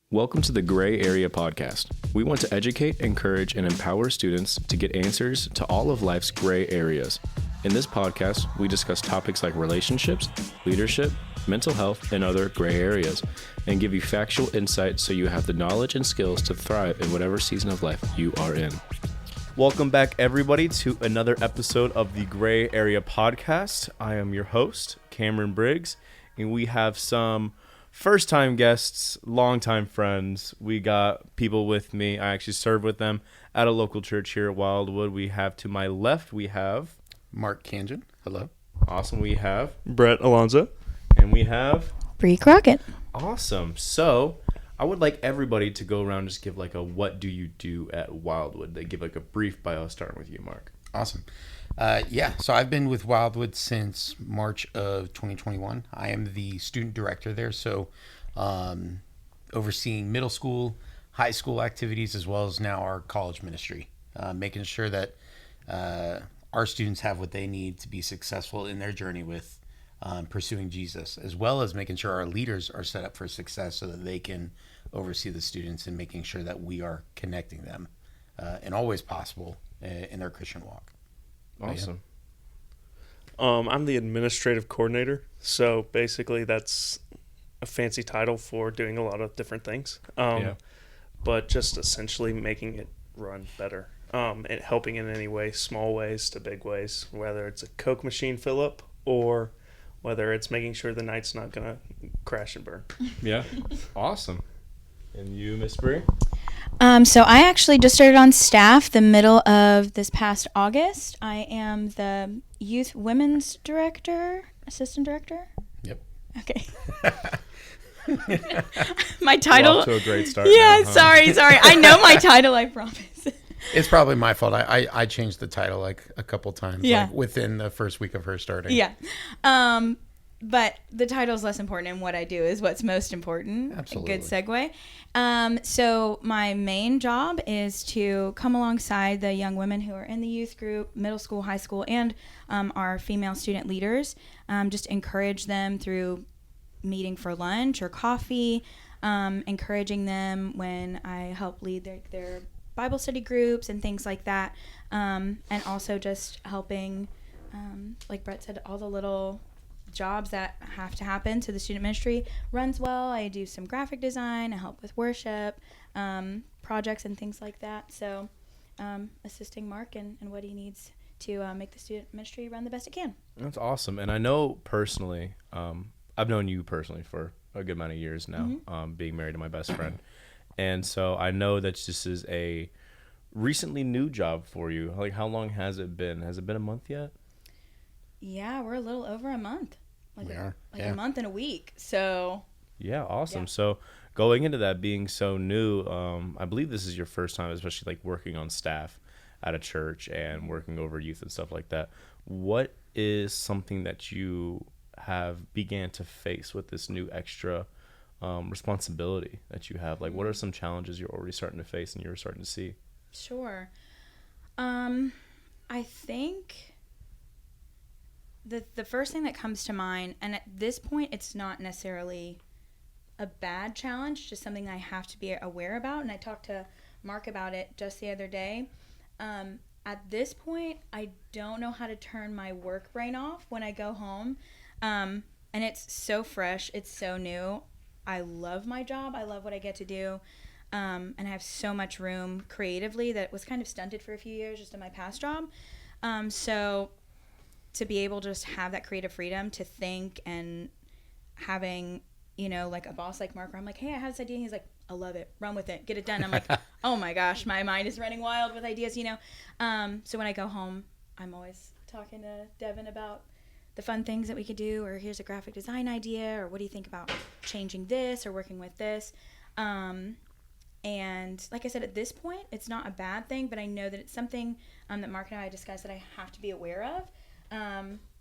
Welcome to the Gray Area Podcast. We want to educate, encourage, and empower students to get answers to all of life's gray areas. In this podcast, we discuss topics like relationships, leadership, mental health, and other gray areas, and give you factual insight so you have the knowledge and skills to thrive in whatever season of life you are in. Welcome back, everybody, to another episode of the Gray Area Podcast. I am your host, Cameron Briggs, and we have some first-time guests, long-time friends. We got people with me. I actually serve with them at a local church here at Wildwood. We have to my left, we have Mark Kanjan. Hello. Awesome. We have Brett Alonzo. And we have Bree Crockett. Awesome. So I would like everybody to go around and just give like a what do you do at Wildwood. They give like a brief bio, starting with you, Mark. Awesome. So I've been with Wildwood since March of 2021. I am the student director there, so overseeing middle school, high school activities, as well as now our college ministry, making sure that our students have what they need to be successful in their journey with pursuing Jesus, as well as making sure our leaders are set up for success so that they can oversee the students and making sure that we are connecting them and always possible in their Christian walk. Awesome. I'm the administrative coordinator, so basically that's a fancy title for doing a lot of different things, but just essentially making it run better, and helping in any way, small ways to big ways, whether it's a Coke machine fill up or whether it's making sure the night's not going to crash and burn. Yeah. Awesome. And you, Miss Bree? So I actually just started on staff the middle of this past August. I am the youth women's director, assistant director. Yep. Okay. My title. We're off to a great start. Yeah, now, huh? sorry. I know my title, I promise. It's probably my fault. I changed the title like a couple times, Yeah. like within the first week of her starting. Yeah. But the title is less important, and what I do is what's most important. Absolutely. A good segue. So my main job is to come alongside the young women who are in the youth group, middle school, high school, and our female student leaders. Just encourage them through meeting for lunch or coffee, encouraging them when I help lead their Bible study groups and things like that. And also just helping, like Brett said, all the little jobs that have to happen so the student ministry runs well. I do some graphic design, I help with worship, projects and things like that. So assisting Mark and what he needs to make the student ministry run the best it can. That's awesome. And I know personally, I've known you personally for a good amount of years now, being married to my best friend. And so I know that this is a recently new job for you. Like, how long has it been? Has it been a month yet? Yeah, we're a little over a month. We are. A month and a week. So Yeah, awesome. Yeah. So going into that being so new, I believe this is your first time, especially like working on staff at a church and working over youth and stuff like that. What is something that you have began to face with this new extra responsibility that you have? Like, what are some challenges you're already starting to face and you're starting to see? Sure. I think the first thing that comes to mind, and at this point it's not necessarily a bad challenge, just something I have to be aware about, and I talked to Mark about it just the other day. At this point, I don't know how to turn my work brain off when I go home, and it's so fresh, it's so new. I love my job, I love what I get to do, and I have so much room creatively that was kind of stunted for a few years just in my past job. So to be able to just have that creative freedom to think, and having, like a boss like Mark where I'm like, hey, I have this idea. And he's like, I love it. Run with it. Get it done. I'm like, oh my gosh, my mind is running wild with ideas, So when I go home, I'm always talking to Devin about the fun things that we could do, or here's a graphic design idea, or what do you think about changing this or working with this? And like I said, at this point, it's not a bad thing, but I know that it's something that Mark and I discussed that I have to be aware of.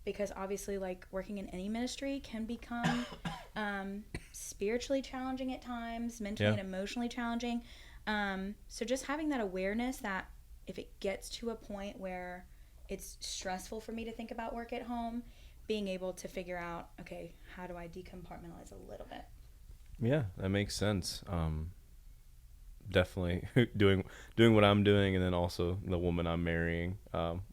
Because obviously, like, working in any ministry can become spiritually challenging at times, mentally and emotionally challenging. So just having that awareness that if it gets to a point where it's stressful for me to think about work at home, being able to figure out, okay, how do I decompartmentalize a little bit? Yeah, that makes sense. definitely doing what I'm doing, and then also the woman I'm marrying,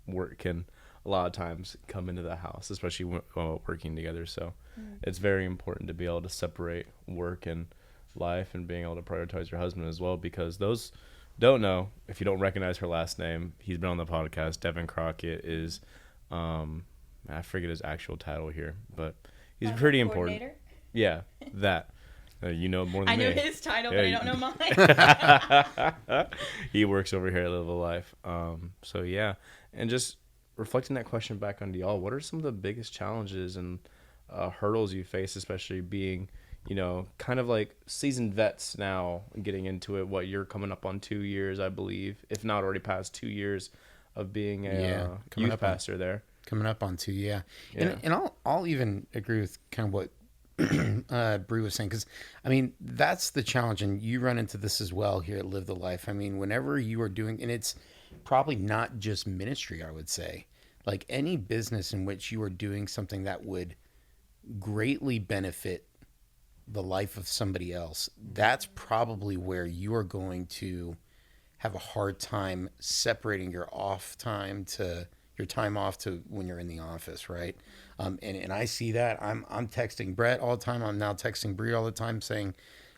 work can a lot of times come into the house, especially working together. So it's very important to be able to separate work and life, and being able to prioritize your husband as well, because those don't know, if you don't recognize her last name, he's been on the podcast. Devin Crockett is, I forget his actual title here, but he's pretty important. Yeah, that. You know more than me. I know his title, but I don't know mine. He works over here at Live a Life. So yeah, and just reflecting that question back onto y'all, what are some of the biggest challenges and hurdles you face, especially being, you know, kind of like seasoned vets now, getting into it? What, you're coming up on 2 years, I believe, if not already past 2 years of being a youth pastor there. Coming up on 2, yeah. And I'll even agree with kind of what Bree was saying, because I mean, that's the challenge, and you run into this as well here at Live the Life. I mean, whenever you are doing, and it's probably not just ministry, I would say, like any business in which you are doing something that would greatly benefit the life of somebody else, that's probably where you are going to have a hard time separating your time off to when you're in the office, right? And I see that. I'm texting Brett all the time. I'm now texting Bree all the time, saying,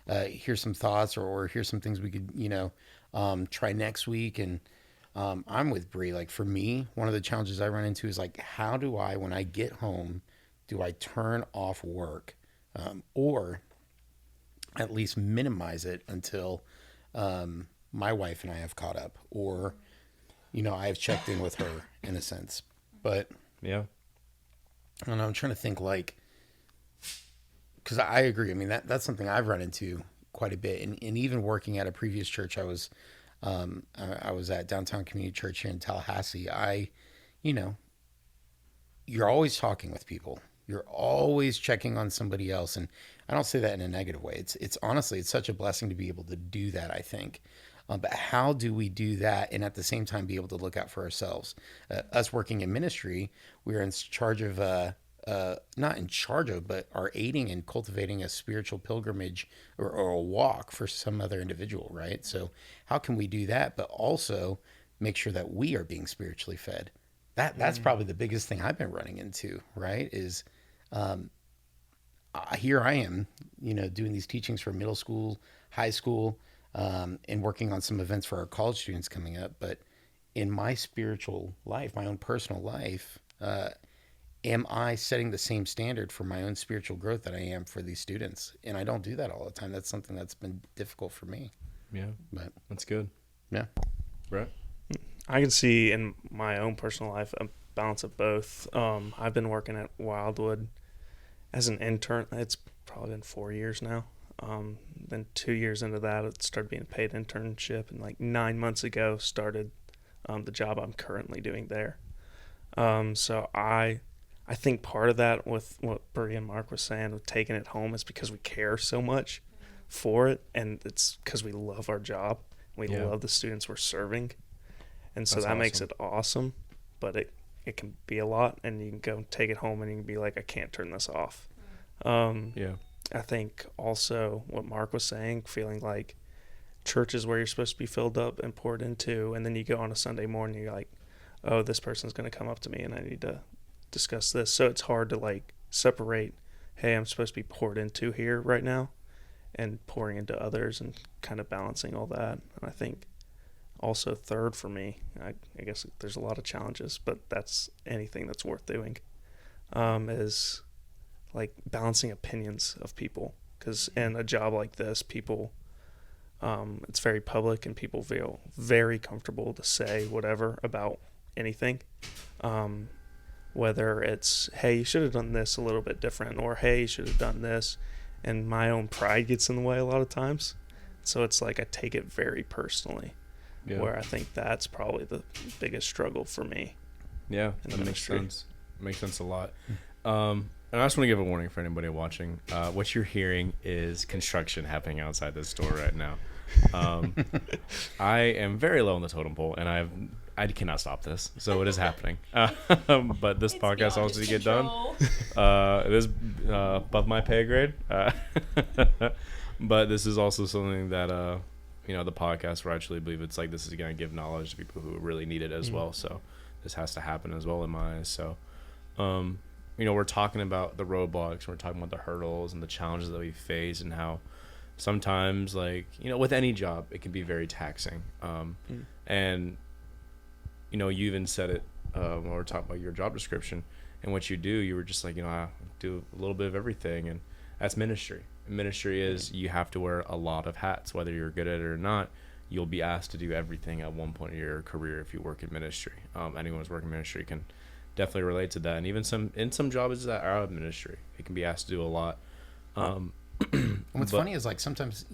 here's some thoughts, or here's some things we could, try next week. And I'm with Bree. Like, for me, one of the challenges I run into is like, how do I, when I get home, do I turn off work, or at least minimize it until my wife and I have caught up, or I've checked in with her in a sense. But yeah, I don't know, I'm trying to think, like, because I agree. I mean, that's something I've run into quite a bit. And even working at a previous church, I was at Downtown Community Church here in Tallahassee. You're always talking with people. You're always checking on somebody else. And I don't say that in a negative way. It's honestly, it's such a blessing to be able to do that, I think. But how do we do that and at the same time be able to look out for ourselves? Us working in ministry, we're in charge of, not in charge of, but are aiding and cultivating a spiritual pilgrimage or a walk for some other individual, right? So how can we do that, but also make sure that we are being spiritually fed? That's probably the biggest thing I've been running into, right? Is here I am, doing these teachings for middle school, high school, and working on some events for our college students coming up. But in my spiritual life, my own personal life, am I setting the same standard for my own spiritual growth that I am for these students? And I don't do that all the time. That's something that's been difficult for me. Yeah, but that's good. Yeah. Brett? I can see in my own personal life a balance of both. I've been working at Wildwood as an intern. It's probably been 4 years now. Then 2 years into that, it started being a paid internship, and like 9 months ago started the job I'm currently doing there. So I think part of that, with what Bree and Mark was saying, with taking it home, is because we care so much for it, and it's because we love our job. We love the students we're serving, and so that makes it awesome. But it can be a lot, and you can go take it home and you can be like, I can't turn this off. I think also what Mark was saying, feeling like church is where you're supposed to be filled up and poured into, and then you go on a Sunday morning, you're like, oh, this person's going to come up to me and I need to discuss this. So it's hard to like separate, hey, I'm supposed to be poured into here right now, and pouring into others, and kind of balancing all that. And I think also third for me, I guess there's a lot of challenges, but that's anything that's worth doing, is like balancing opinions of people, because in a job like this, people, it's very public, and people feel very comfortable to say whatever about anything, whether it's, hey, you should have done this a little bit different, or hey, you should have done this, and my own pride gets in the way a lot of times. So it's like I take it very personally, where I think that's probably the biggest struggle for me. Yeah, that makes sense. Makes sense a lot. And I just want to give a warning for anybody watching. What you're hearing is construction happening outside this store right now. I am very low on the totem pole, and I cannot stop this, so it is happening. But this podcast also to get done. It is above my pay grade. But this is also something that the podcast, where I truly believe it's like this is going to give knowledge to people who really need it as well. So this has to happen as well in my eyes. So, we're talking about the roadblocks, we're talking about the hurdles and the challenges that we face, and how sometimes, like, with any job, it can be very taxing. And, you even said it when we were talking about your job description and what you do. You were just like, I do a little bit of everything, and that's ministry. Ministry is you have to wear a lot of hats, whether you're good at it or not. You'll be asked to do everything at one point in your career if you work in ministry. Anyone who's working in ministry can definitely relate to that. And even some jobs that are out of ministry, it can be asked to do a lot. And what's funny is, like, sometimes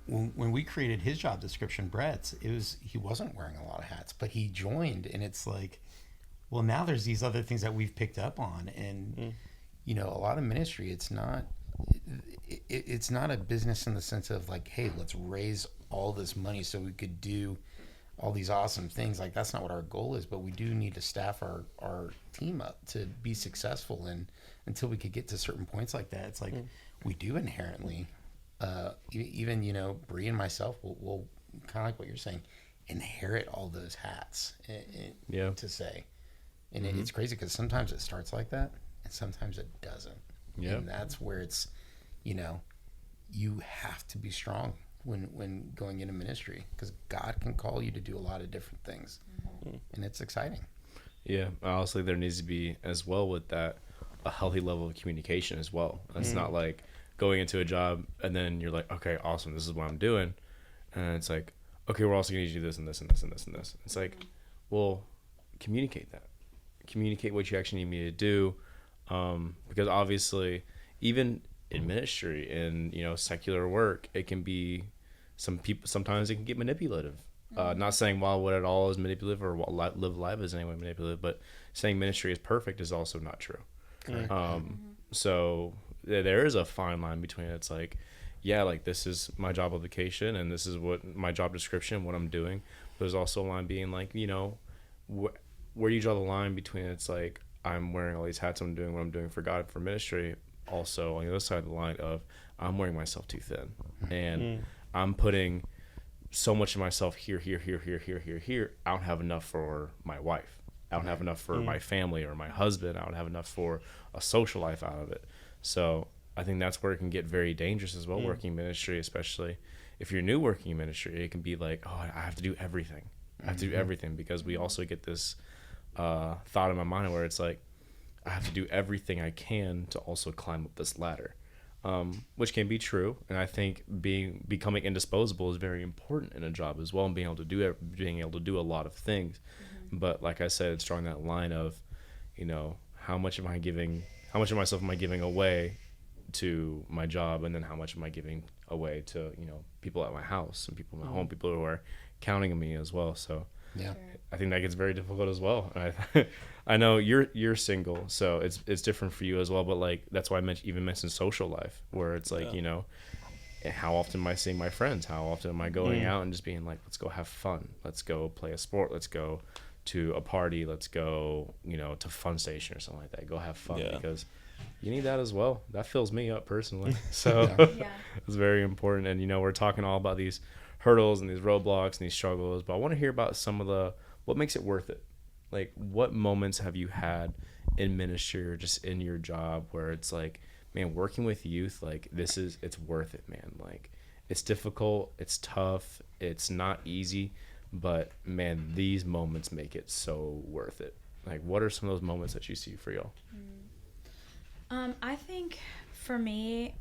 when we created his job description, Brett's, he wasn't wearing a lot of hats, but he joined, and it's like, well, now there's these other things that we've picked up on, and a lot of ministry, it's not a business in the sense of like, hey, let's raise all this money so we could do all these awesome things. Like, that's not what our goal is, but we do need to staff our team up to be successful. And until we could get to certain points like that, it's like we do inherently, even, Bree and myself will kind of like what you're saying, inherit all those hats to say. And it's crazy because sometimes it starts like that and sometimes it doesn't. Yeah. And that's where it's, you have to be strong when going into ministry, because God can call you to do a lot of different things, and it's exciting. Yeah, honestly, there needs to be as well with that a healthy level of communication as well. It's not like going into a job and then you're like, okay, awesome, this is what I'm doing, and it's like, okay, we're also going to do this and this and this and this and this. It's like, well, communicate that. Communicate what you actually need me to do, because obviously, even in ministry and secular work, it can be sometimes it can get manipulative. Not saying what it all is manipulative or what live life is anyway manipulative, but saying ministry is perfect is also not true. So there is a fine line between it. It's like, yeah, like, this is my job application and this is what my job description, what I'm doing. But there's also a line being like, where you draw the line between it's like, I'm wearing all these hats, I'm doing what I'm doing for God, for ministry. Also on the other side of the line of, I'm wearing myself too thin, and I'm putting so much of myself here. I don't have enough for my wife. I don't have enough for my family or my husband. I don't have enough for a social life out of it. So I think that's where it can get very dangerous as well, working ministry, especially if you're new working ministry. It can be like, oh, I have to do everything. I have to do everything, because we also get this thought in my mind where it's like, I have to do everything I can to also climb up this ladder, which can be true. And I think becoming indisposable is very important in a job as well, and being able to do a lot of things. But like I said, it's drawing that line of, how much of myself am I giving away to my job, and then how much am I giving away to people at my house and people at my home, people who are counting on me as well. So yeah, I think that gets very difficult as well. And I know you're single, so it's different for you as well. But like, that's why I mentioned social life, where it's like, how often am I seeing my friends? How often am I going out and just being like, let's go have fun, let's go play a sport, let's go to a party, let's go to Fun Station or something like that, go have fun, because you need that as well. That fills me up personally. So it's very important. And we're talking all about these hurdles and these roadblocks and these struggles, but I want to hear about some of what makes it worth it. Like, what moments have you had in ministry or just in your job where it's like, man, working with youth, like, it's worth it, man. Like, it's difficult, it's tough, it's not easy, but man, these moments make it so worth it. Like, what are some of those moments that you see for y'all? I think for me,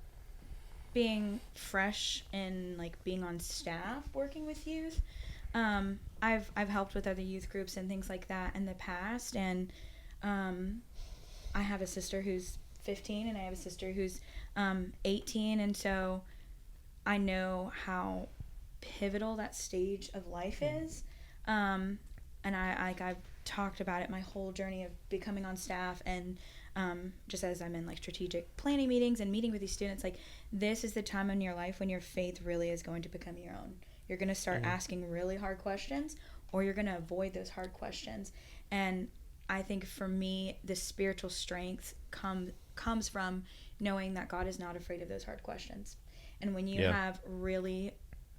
being fresh and like being on staff working with youth, I've helped with other youth groups and things like that in the past, and I have a sister who's 15 and I have a sister who's 18, and so I know how pivotal that stage of life is, and I've talked about it my whole journey of becoming on staff, and just as I'm in like strategic planning meetings and meeting with these students, like, this is the time in your life when your faith really is going to become your own. You're going to start asking really hard questions, or you're going to avoid those hard questions. And I think for me, the spiritual strength comes from knowing that God is not afraid of those hard questions. And when you have really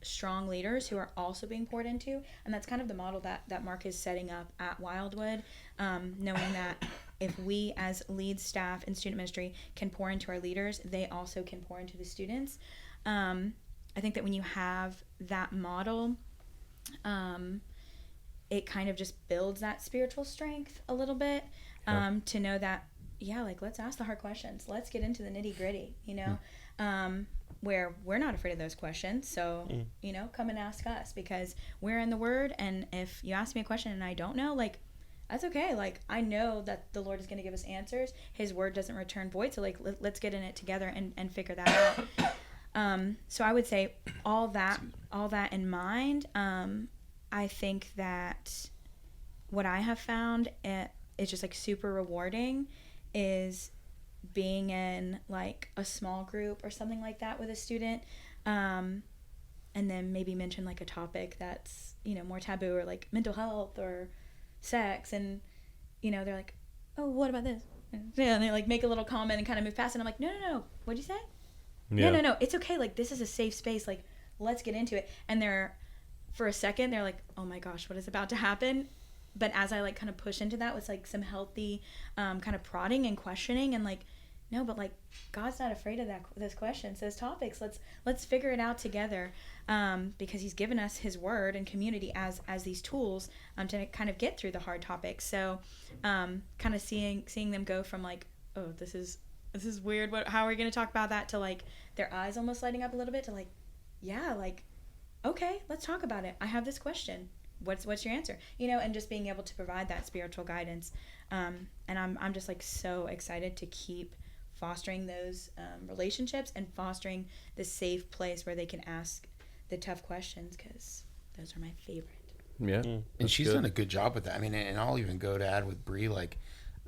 strong leaders who are also being poured into. And that's kind of the model that Mark is setting up at Wildwood, knowing that if we as lead staff in student ministry can pour into our leaders, they also can pour into the students. I think that when you have that model, it kind of just builds that spiritual strength a little bit, to know that, like, let's ask the hard questions. Let's get into the nitty gritty, where we're not afraid of those questions. So, come and ask us, because we're in the Word. And if you ask me a question and I don't know, like, that's okay. Like, I know that the Lord is going to give us answers. His Word doesn't return void. So, like, let's get in it together and figure that out. So I would say all that in mind, I think that what I have found is just like super rewarding is being in like a small group or something like that with a student, and then maybe mention like a topic that's, more taboo, or like mental health or sex, and they're like, oh, what about this? And they like make a little comment and kind of move past, and I'm like, no, what'd you say? No, it's okay, like, this is a safe space, like, let's get into it. And for a second they're like, oh my gosh, what is about to happen? But as I like kind of push into that with like some healthy kind of prodding and questioning, and like, no, but like, God's not afraid of those questions, those topics. Let's figure it out together, because he's given us his Word and community as these tools to kind of get through the hard topics. So kind of seeing them go from like, oh, this is weird, how are we going to talk about that, to like their eyes almost lighting up a little bit, to like, yeah, like, okay, let's talk about it. I have this question. What's your answer? And just being able to provide that spiritual guidance. And I'm just like so excited to keep fostering those relationships and fostering the safe place where they can ask the tough questions, because those are my favorite. Yeah. And she's done a good job with that. I mean, and I'll even go to add with Bree, like,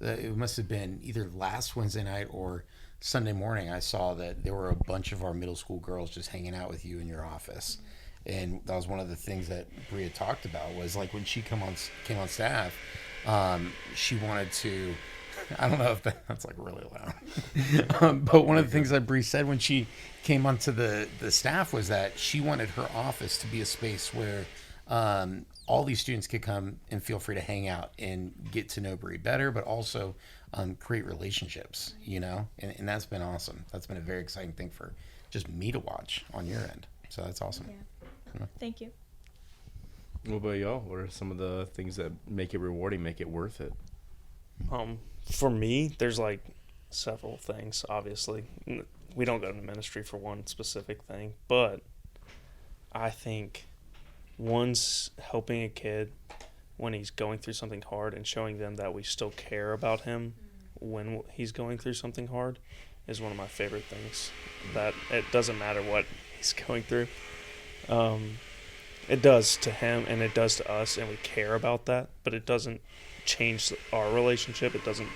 it must have been either last Wednesday night or Sunday morning, I saw that there were a bunch of our middle school girls just hanging out with you in your office. And that was one of the things that Bria talked about, was like when she came on staff, she wanted to, I don't know if that's like really loud, but one of the things that Bria said when she came onto the staff was that she wanted her office to be a space where all these students could come and feel free to hang out and get to know Bria better, but also create relationships, and that's been awesome. That's been a very exciting thing for just me to watch on your end. So that's awesome. Yeah. Thank you. What about y'all? What are some of the things that make it rewarding, make it worth it? For me, there's like several things, obviously. We don't go to ministry for one specific thing, but I think one's helping a kid when he's going through something hard and showing them that we still care about him when he's going through something hard is one of my favorite things. That it doesn't matter what he's going through. It does to him and it does to us, and we care about that, but it doesn't change our relationship. It doesn't,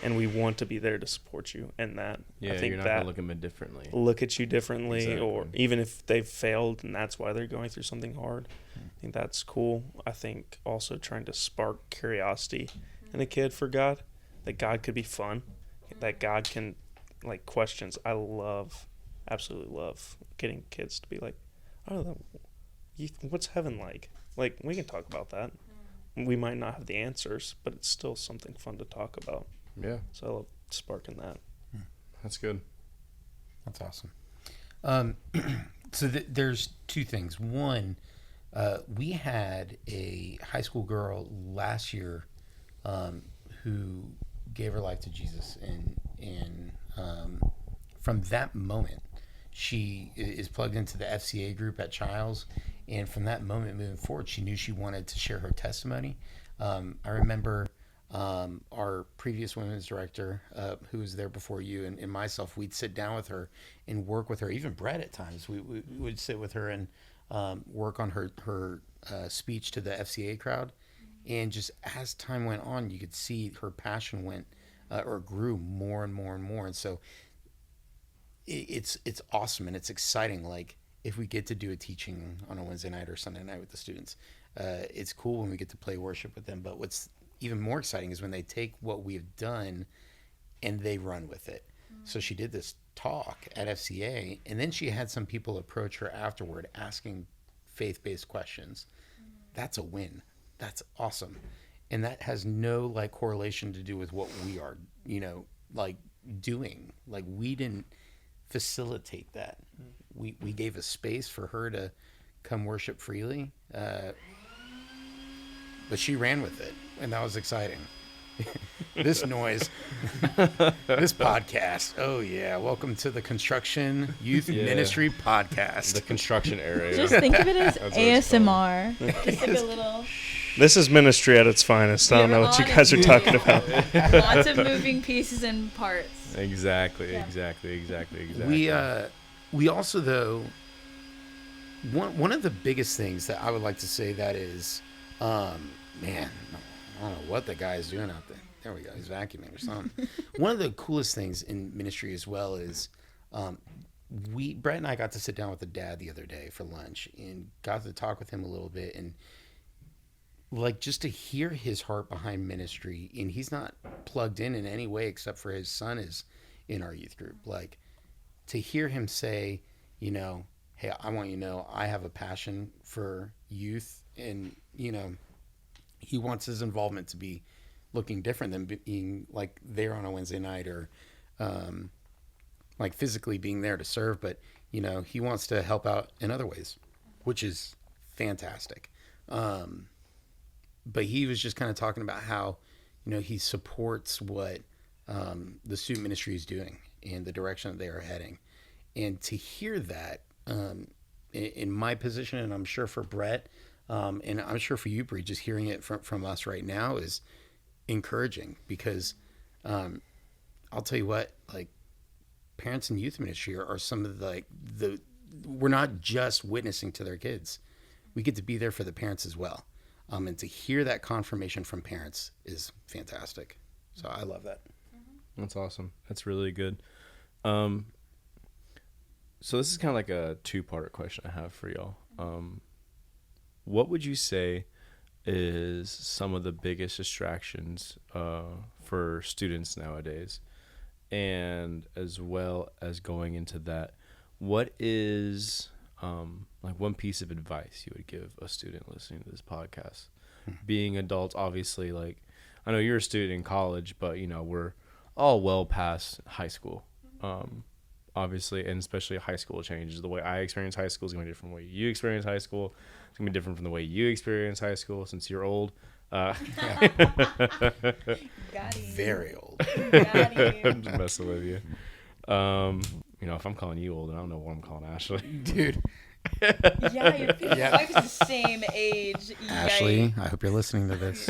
and we want to be there to support you in that. Yeah, I think you're not that gonna look at them differently. Look at you differently, Exactly. or even if they've failed and that's why they're going through something hard. I think that's cool. I think also trying to spark curiosity in a kid for God, that God could be fun, that God can, like, questions. I absolutely love getting kids to be like, oh, what's heaven like? Like, we can talk about that. We might not have the answers, but it's still something fun to talk about. Yeah. So I love sparking that. That's good. That's awesome. So there's two things. One, we had a high school girl last year who gave her life to Jesus, and from that moment, she is plugged into the FCA group at Childs, and from that moment moving forward, she knew she wanted to share her testimony. I remember our previous women's director, who was there before you, and myself, we'd sit down with her and work with her. Even Brett at times, we would sit with her and work on her speech to the FCA crowd. And just as time went on, you could see her passion grew more and more and more. And so it's awesome and it's exciting. Like, if we get to do a teaching on a Wednesday night or Sunday night with the students, it's cool when we get to play worship with them. But what's even more exciting is when they take what we've done and they run with it. So she did this talk at FCA, and then she had some people approach her afterward asking faith-based questions. That's a win. That's awesome. And that has no like correlation to do with what we are, like doing. Like we didn't facilitate that. We gave a space for her to come worship freely. But she ran with it, and that was exciting. This noise, this podcast. Oh yeah, welcome to the Construction Youth Ministry podcast. The construction area. Just think of it as ASMR. Just like a little. This is ministry at its finest. I don't know what you guys are talking about. Lots of moving pieces and parts. Exactly. We also, though, one of the biggest things that I would like to say that is, man, I don't know what the guy is doing out there. There we go. He's vacuuming or something. One of the coolest things in ministry as well is, Brett and I got to sit down with the dad the other day for lunch and got to talk with him a little bit, and like just to hear his heart behind ministry. And he's not plugged in any way except for his son is in our youth group. Like to hear him say, hey, I want you to know I have a passion for youth, and he wants his involvement to be looking different than being like there on a Wednesday night or like physically being there to serve, but he wants to help out in other ways, which is fantastic. But he was just kind of talking about how he supports what the student ministry is doing and the direction that they are heading, and to hear that in my position, and I'm sure for Brett, and I'm sure for you, Bree, just hearing it from us right now is encouraging, because I'll tell you what, like parents in youth ministry are some of the we're not just witnessing to their kids. We get to be there for the parents as well. And to hear that confirmation from parents is fantastic. So I love that. That's awesome. That's really good. So this is kind of like a two-part question I have for y'all. What would you say is some of the biggest distractions for students nowadays? And as well as going into that, what is like one piece of advice you would give a student listening to this podcast? Being adults, obviously, like I know you're a student in college, but we're all well past high school. Obviously, and especially high school changes. The way I experience high school is going to be different from the way you experience high school. It's going to be different from the way you experience high school since you're old. Got Very old. Got him. I'm just messing with you. If I'm calling you old, I don't know what I'm calling Ashley. Dude. Yeah, your wife is the same age. Ashley, I hope you're listening to this.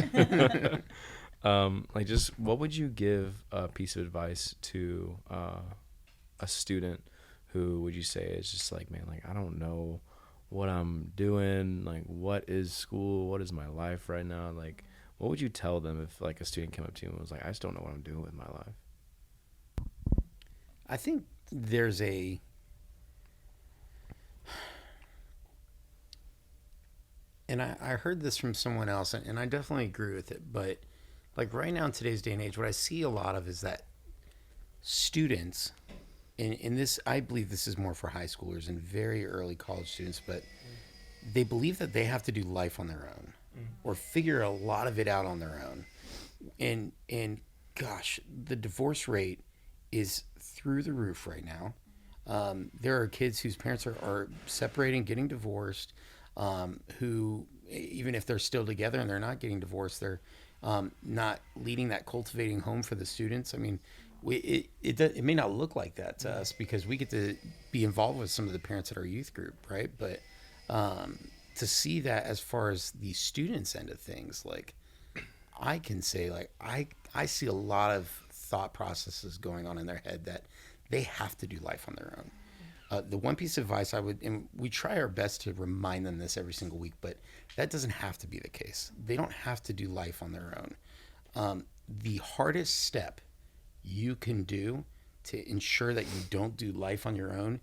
Like, just what would you give a piece of advice to a student who would you say is just like, man, like I don't know what I'm doing, like what is school, what is my life right now? Like, what would you tell them if like a student came up to you and was like, I just don't know what I'm doing with my life? I think there's and I heard this from someone else, and I definitely agree with it, but like right now in today's day and age, what I see a lot of is that students, and this, I believe this is more for high schoolers and very early college students, but they believe that they have to do life on their own or figure a lot of it out on their own. And gosh, the divorce rate is through the roof right now. There are kids whose parents are separating, getting divorced, who, even if they're still together and they're not getting divorced, they're not leading that cultivating home for the students. I mean, it may not look like that to us because we get to be involved with some of the parents at our youth group, right? But to see that as far as the students' end of things, like I can say, like I see a lot of thought processes going on in their head that they have to do life on their own. The one piece of advice I would, and we try our best to remind them this every single week, but that doesn't have to be the case. They don't have to do life on their own. The hardest step you can do to ensure that you don't do life on your own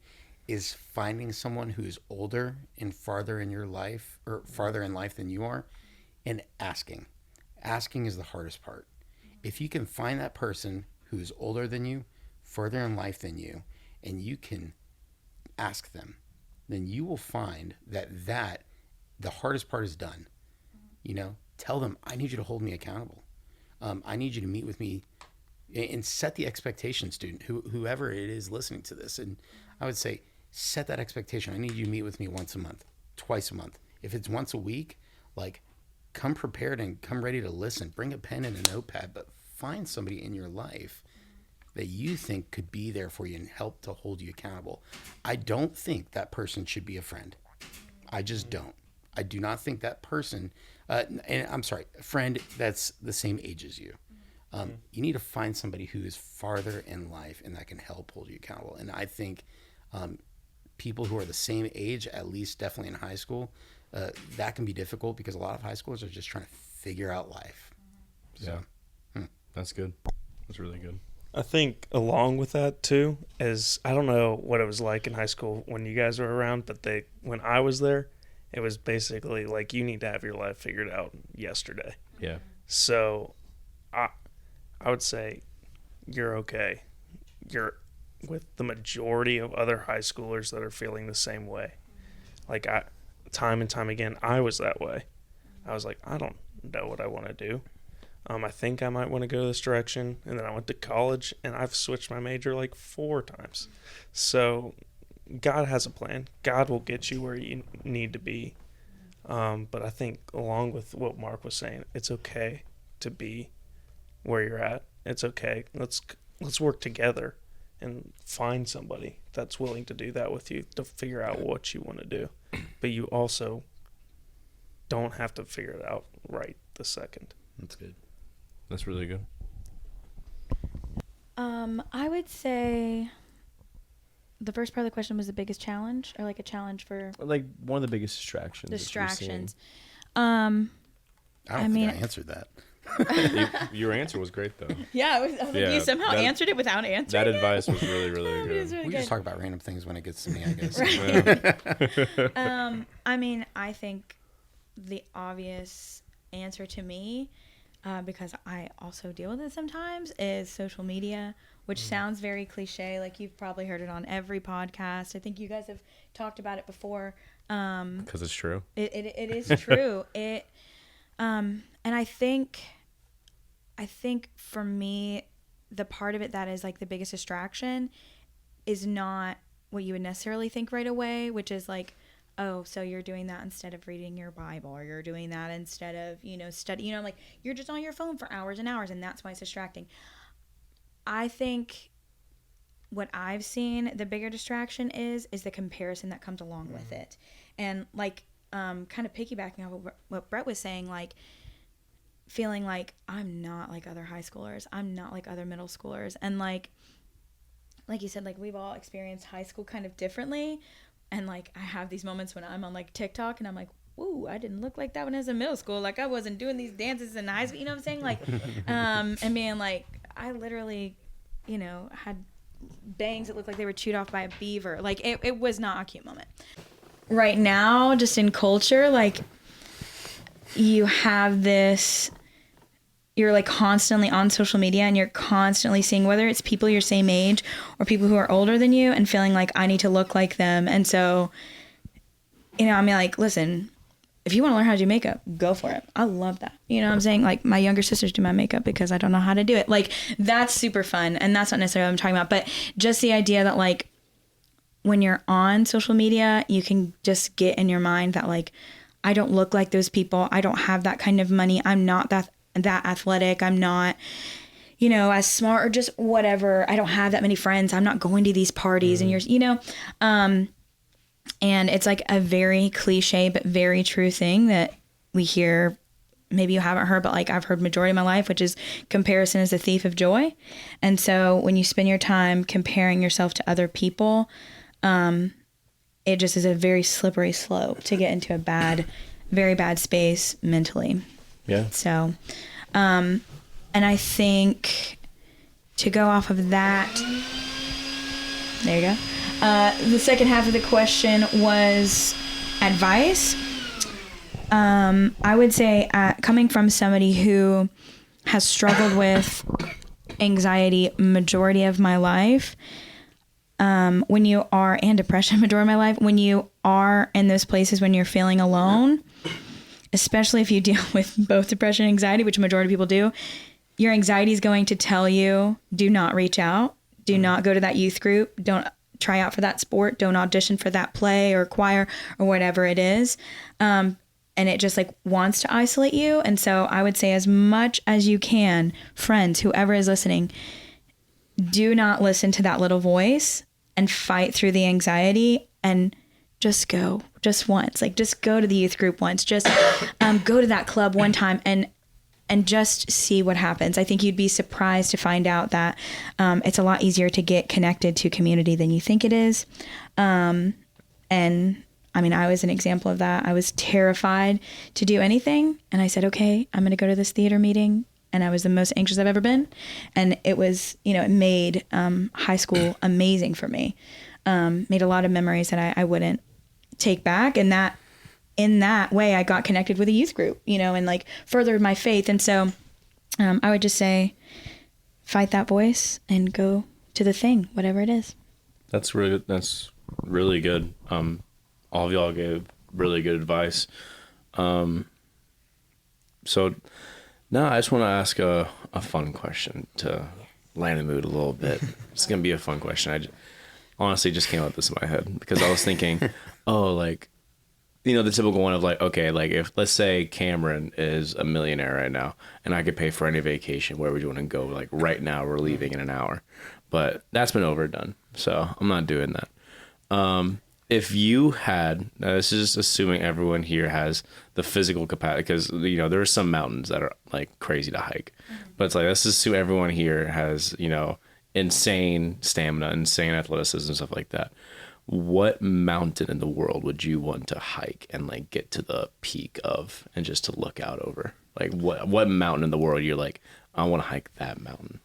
is finding someone who is older and farther in your life or farther in life than you are, and asking. Asking is the hardest part. If you can find that person who is older than you, further in life than you, and you can ask them, then you will find that the hardest part is done. Tell them, I need you to hold me accountable. I need you to meet with me and set the expectation, student, whoever it is listening to this. And I would say, set that expectation. I need you to meet with me once a month, twice a month. If it's once a week, like, come prepared and come ready to listen. Bring a pen and a notepad, but find somebody in your life that you think could be there for you and help to hold you accountable. I don't think that person should be a friend. I just don't. I do not think that person, and I'm sorry, a friend that's the same age as you. You need to find somebody who is farther in life and that can help hold you accountable. And I think people who are the same age, at least definitely in high school, that can be difficult because a lot of high schoolers are just trying to figure out life. So, That's good. That's really good. I think along with that too is, I don't know what it was like in high school when you guys were around, but when I was there, it was basically like you need to have your life figured out yesterday. Yeah. So I would say you're okay. You're with the majority of other high schoolers that are feeling the same way. Like time and time again, I was that way. I was like, I don't know what I want to do. I think I might want to go this direction. And then I went to college and I've switched my major like 4 times. So God has a plan. God will get you where you need to be. But I think along with what Mark was saying, it's okay to be where you're at. It's okay. Let's work together and find somebody that's willing to do that with you to figure out what you want to do. But you also don't have to figure it out right this second. That's good. That's really good. I would say the first part of the question was the biggest challenge, or like a challenge for Like one of the biggest distractions. distractions. I don't think I answered that. Your answer was great though. Yeah, I was like, Yeah, you somehow that- answered it without answering That it. advice was really, really It was good. really We good. just talk about random things when it gets to me, I guess. I mean, I think the obvious answer to me, because I also deal with it sometimes, is social media, which sounds very cliche. Like you've probably heard it on every podcast. I think you guys have talked about it before. Because it's true. It is true. And I think for me, the part of it that is like the biggest distraction is not what you would necessarily think right away, which is like, oh, so you're doing that instead of reading your Bible, or you're doing that instead of, study, like you're just on your phone for hours and hours, and that's why it's distracting. I think what I've seen, the bigger distraction is the comparison that comes along with it. And like, kind of piggybacking off of what Brett was saying, like feeling like I'm not like other high schoolers. I'm not like other middle schoolers. And like you said, like we've all experienced high school kind of differently. And like, I have these moments when I'm on like TikTok and I'm like, ooh, I didn't look like that when I was in middle school. Like I wasn't doing these dances in high school, you know what I'm saying? Like, and being like, I literally, had bangs that looked like they were chewed off by a beaver. Like it was not a cute moment. Right now, just in culture, like you have this, you're like constantly on social media and you're constantly seeing whether it's people your same age or people who are older than you and feeling like I need to look like them. And so, I mean, like, listen, if you want to learn how to do makeup, go for it. I love that. You know what I'm saying? Like my younger sisters do my makeup because I don't know how to do it. Like that's super fun. And that's not necessarily what I'm talking about, but just the idea that like when you're on social media, you can just get in your mind that like, I don't look like those people. I don't have that kind of money. I'm not that athletic. I'm not, as smart or just whatever. I don't have that many friends. I'm not going to these parties and and it's like a very cliche, but very true thing that we hear. Maybe you haven't heard, but like I've heard majority of my life, which is comparison is the thief of joy. And so when you spend your time comparing yourself to other people, it just is a very slippery slope to get into a very bad space mentally. Yeah. So, and I think to go off of that, there you go. The second half of the question was advice. I would say coming from somebody who has struggled with anxiety majority of my life, when you are, and depression majority of my life, when you are in those places when you're feeling alone, especially if you deal with both depression and anxiety, which a majority of people do, your anxiety is going to tell you, do not reach out, do not go to that youth group, don't try out for that sport, don't audition for that play or choir or whatever it is. And it just like wants to isolate you. And so I would say, as much as you can, friends, whoever is listening, do not listen to that little voice and fight through the anxiety, and just go just once. Like, just go to the youth group once, just go to that club one time and just see what happens. I think you'd be surprised to find out that it's a lot easier to get connected to community than you think it is. And I mean, I was an example of that. I was terrified to do anything. And I said, okay, I'm going to go to this theater meeting. And I was the most anxious I've ever been. And it was, it made high school amazing for me. Made a lot of memories that I wouldn't take back. And that, in that way, I got connected with a youth group, and like furthered my faith. And so I would just say, fight that voice and go to the thing, whatever it is. That's really good. All of y'all gave really good advice. So now I just want to ask a fun question to lighten the mood a little bit. It's going to be a fun question. I honestly just came up with this in my head because I was thinking, the typical one of like, okay, like if let's say Cameron is a millionaire right now and I could pay for any vacation, where would you want to go? Like right now we're leaving in an hour, but that's been overdone. So I'm not doing that. If you had, now this is just assuming everyone here has the physical capacity, because, there are some mountains that are like crazy to hike, but it's like, let's assume everyone here has, insane stamina, insane athleticism, stuff like that. What mountain in the world would you want to hike and like get to the peak of and just to look out over? Like what mountain in the world you're like, I want to hike that mountain?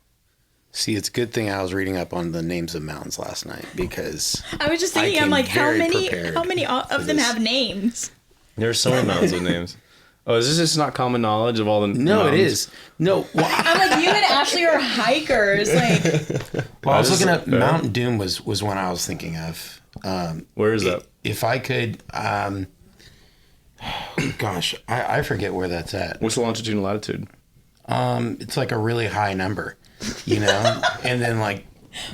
See, it's a good thing I was reading up on the names of mountains last night, because I was just thinking, I'm like, how many of them have names? There's so many mountains with names. Oh, is this just not common knowledge of all the No, mountains? it is. No. Well, I'm like, you and Ashley are hikers. Like, I was looking at Mountain Doom was one I was thinking of. Where is that? If I could, gosh, I forget where that's at. What's the longitude and latitude? It's like a really high number, and then like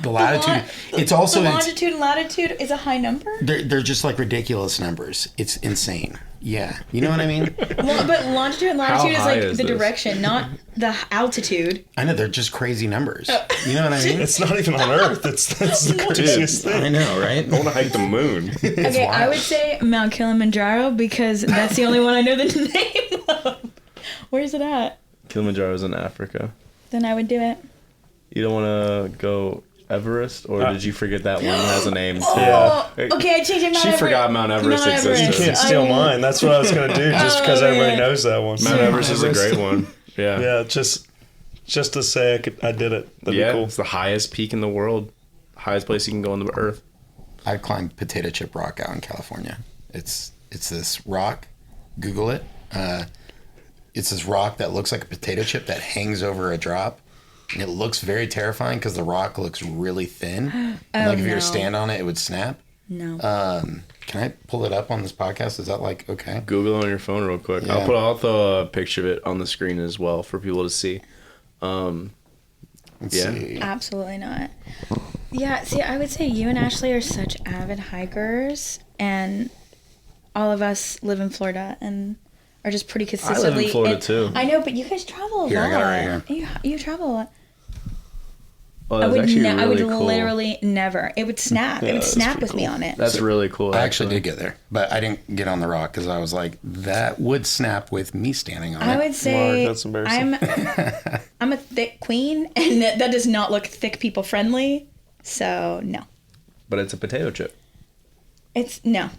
the latitude. It's also the longitude and latitude is a high number. They're just like ridiculous numbers. It's insane. Yeah, you know what I mean. Well, but longitude and latitude is like is the this? Direction, not the altitude. I know, they're just crazy numbers. You know what I mean? It's not even on Earth. That's the craziest thing. I know, right? I want to hike the moon. Okay, I would say Mount Kilimanjaro because that's the only one I know the name of. Where's it at? Kilimanjaro's in Africa. Then I would do it. You don't want to go Everest, or did you forget that one has a name too? Oh, okay, I changed it. She forgot Mount Everest existed. You can't steal mine. That's what I was gonna do, just because everybody knows that one. Mount Everest is a great one. Yeah. Yeah, just to say I did it. That'd be cool. It's the highest peak in the world, highest place you can go on the earth. I climbed Potato Chip Rock out in California. It's this rock. Google it. It's this rock that looks like a potato chip that hangs over a drop. And it looks very terrifying because the rock looks really thin. And if you were to stand on it, it would snap. No. Can I pull it up on this podcast? Is that like okay? Google it on your phone real quick. Yeah. I'll throw a picture of it on the screen as well for people to see. Let's see. Absolutely not. Yeah, see, I would say you and Ashley are such avid hikers, and all of us live in Florida and are just pretty consistently. I live in Florida too. I know, but you guys travel a lot. Here, I got it right here. You travel a lot. Oh, that's actually really I would cool. literally never. It would snap. It would snap with me on it. That's really cool. I actually did get there, but I didn't get on the rock because I was like, that would snap with me standing on it. I would say that's embarrassing. I'm a thick queen, and that does not look thick people friendly. So no. But it's a potato chip. It's no,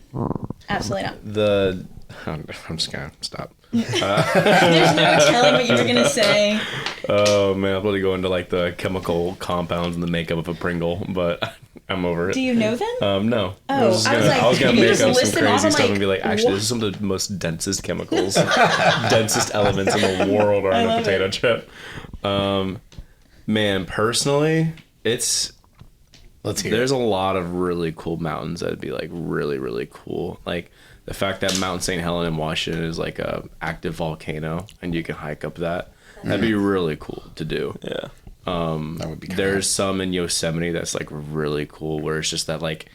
absolutely not. I'm just gonna stop. There's no telling what you were gonna say. Oh man, I'm going to go into like the chemical compounds and the makeup of a Pringle, but I'm over it. Do you know them? No. Oh, I was gonna you make just up some list them off, crazy I'm stuff like, and be like, actually, what? this is some of the most densest chemicals, densest elements in the world are in a potato chip. Man, personally, it's Let's hear There's it. a lot of really cool mountains that'd be like really, really cool. Like the fact that Mount St. Helens in Washington is like a active volcano and you can hike up that. That'd be really cool to do. Yeah. That would be cool. There's some in Yosemite that's like really cool where it's just that like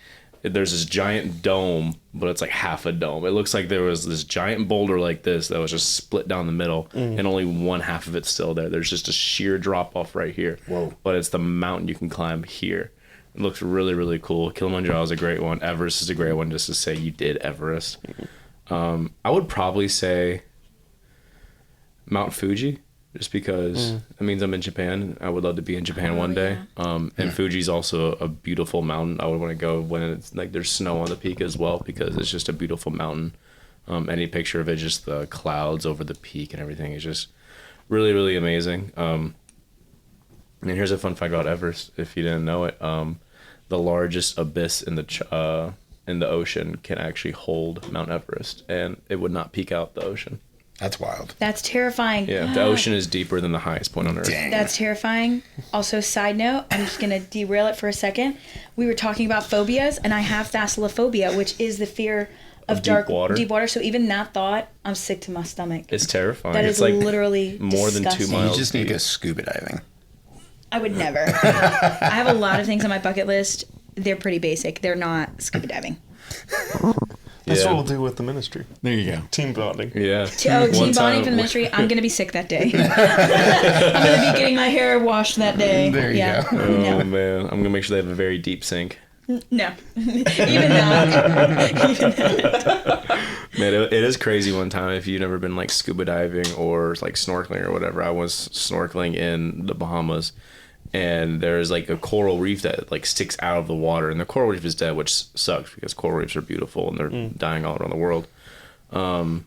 there's this giant dome, but it's like half a dome. It looks like there was this giant boulder like this that was just split down the middle and only one half of it's still there. There's just a sheer drop off right here. Whoa. But it's the mountain you can climb here. It looks really, really cool. Kilimanjaro is a great one. Everest is a great one just to say you did Everest. I would probably say Mount Fuji. Just because it means I'm in Japan. I would love to be in Japan one day. And Fuji's also a beautiful mountain. I would want to go when it's like there's snow on the peak as well because it's just a beautiful mountain. Any picture of it, just the clouds over the peak and everything is just really, really amazing. And here's a fun fact about Everest, if you didn't know it. The largest abyss in the ocean can actually hold Mount Everest, and it would not peek out the ocean. That's wild. That's terrifying. Yeah, the ocean is deeper than the highest point on Earth. Dang. That's terrifying. Also, side note, I'm just going to derail it for a second. We were talking about phobias, and I have thalassophobia, which is the fear of deep water. deep water. So even that thought, I'm sick to my stomach. It's terrifying. That It's is like literally more than 2 disgusting. You miles. just need to deep. go scuba diving. I would never. I have a lot of things on my bucket list. They're pretty basic. They're not scuba diving. That's Yeah. what we'll do with the ministry. There you go. Team bonding. Yeah. Team One bonding time- for the ministry. I'm gonna be sick that day. I'm gonna be getting my hair washed that day. There you go. Oh No. man, I'm gonna make sure they have a very deep sink. No. Even that. Even that. Man, it is crazy. One time, if you've never been like scuba diving or like snorkeling or whatever, I was snorkeling in the Bahamas, and there's like a coral reef that like sticks out of the water, and the coral reef is dead, which sucks because coral reefs are beautiful and they're dying all around the world. I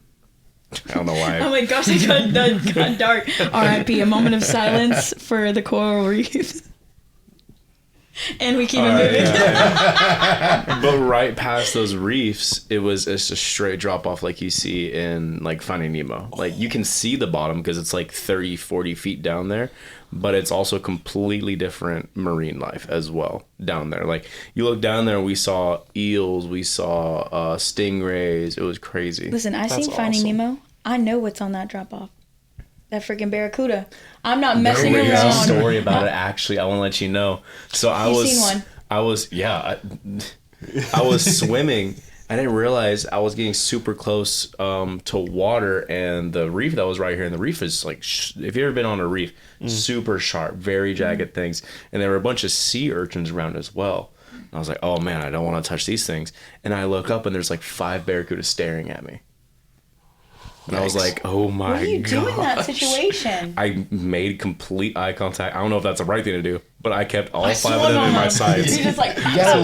don't know why. Oh my gosh, that got dark. R.I.P. A moment of silence for the coral reef. And we keep it moving. But right past those reefs, it's just a straight drop off like you see in like Finding Nemo. Like you can see the bottom because it's like 30, 40 feet down there, but it's also completely different marine life as well down there. Like you look down there and we saw eels, we saw stingrays. It was crazy. Listen, I seen That's Finding awesome. Nemo. I know what's on that drop off. That freaking barracuda. I'm not messing we go. There's a around. story about it actually. I want to let you know. So I You've was, seen one. I was swimming. I didn't realize I was getting super close to water, and the reef that was right here. And the reef is like, if you've ever been on a reef, super sharp, very jagged things. And there were a bunch of sea urchins around as well. And I was like, oh man, I don't want to touch these things. And I look up, and there's like 5 barracudas staring at me. And I was Yikes. like, oh my What do you do in that gosh. situation? I made complete eye contact. I don't know if that's the right thing to do, but I kept all 5 of Swung them in on my them. sights. You're just like, You gotta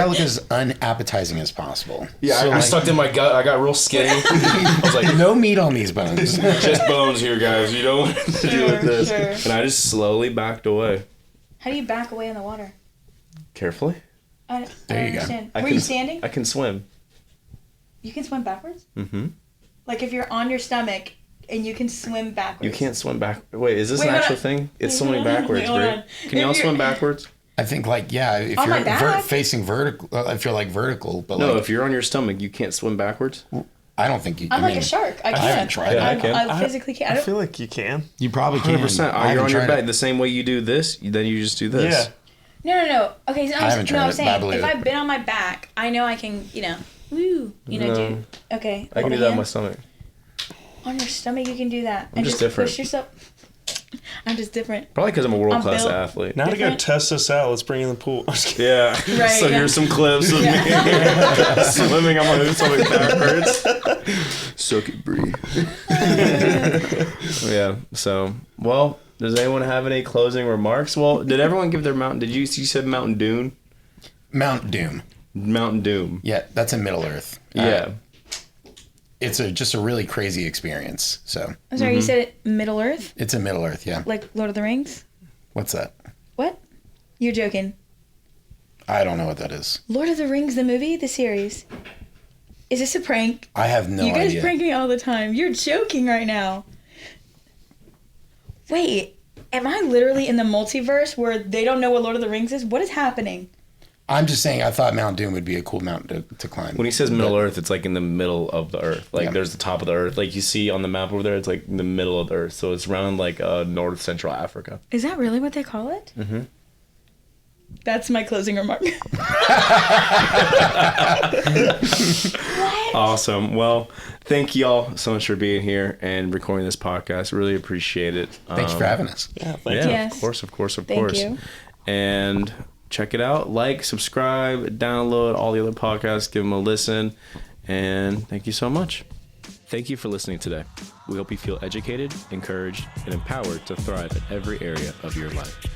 look as unappetizing as possible. Yeah, So, I like, sucked in my gut. I got real skinny. I was like, no meat on these bones. just bones here, guys. You don't know what to do with this. Sure. And I just slowly backed away. how do you back away in the water? Carefully. I There you go. understand. I Were can, you standing? I can swim. You can swim backwards? Mm-hmm. Like if you're on your stomach and you can swim backwards. You can't swim back. Wait, is this Wait, an hold actual on. thing? It's Wait, swimming hold on. backwards, Wait, hold Brie. on. Can y'all If swim you're- backwards? I think if On my you're back? facing vertical, if you're like vertical, but No, like, if you're on your stomach, you can't swim backwards. I don't think you. I'm I like mean, a shark. I I can't. haven't tried Yeah, that. I can. I physically can't. I I don't, feel like you can. You probably can. 100%. I You're haven't on your tried back. it. The same way you do this, then you just do this. Yeah. no. Okay, so I haven't tried I'm it, saying but I believe if it. I've been on my back, I know I can, do. No. Okay. I can hold do my that on hand. my stomach. On your stomach, you can do that. I'm and just just different. push yourself. I'm just different. Probably because I'm a world-class built- athlete. Now to go Different? test this out, let's bring in the pool. I'm just kidding. Yeah. Right, So yeah. here's some clips of me swimming on my hoop swimming backwards. Soak it, Brie. Yeah. So, well, does anyone have any closing remarks? Well, did everyone give their mountain? You said Mountain Dune? Mount Doom. Mountain Doom. Yeah, that's in Middle Earth. Yeah. It's just a really crazy experience. So I'm sorry, you said it Middle Earth? it's in Middle Earth. Yeah. Like Lord of the Rings? What's that? What? You're joking. I don't know what that is. Lord of the Rings, the movie, the series. Is this a prank? I have no you guys idea. prank me all the time. You're joking right now. Wait. Am I literally in the multiverse where they don't know what Lord of the Rings is? What is happening? I'm just saying, I thought Mount Doom would be a cool mountain to climb. When he says Middle Earth, it's like in the middle of the Earth. Like there's the top of the Earth. Like you see on the map over there, it's like in the middle of the Earth. So it's around like North Central Africa. Is that really what they call it? Mm-hmm. That's my closing remark. Awesome. Well, thank y'all so much for being here and recording this podcast. Really appreciate it. Thanks for having us. Yeah, thank you. Yes. Of course. Thank you. And check it out. Like, subscribe, download all the other podcasts. Give them a listen. And thank you so much. Thank you for listening today. We hope you feel educated, encouraged, and empowered to thrive in every area of your life.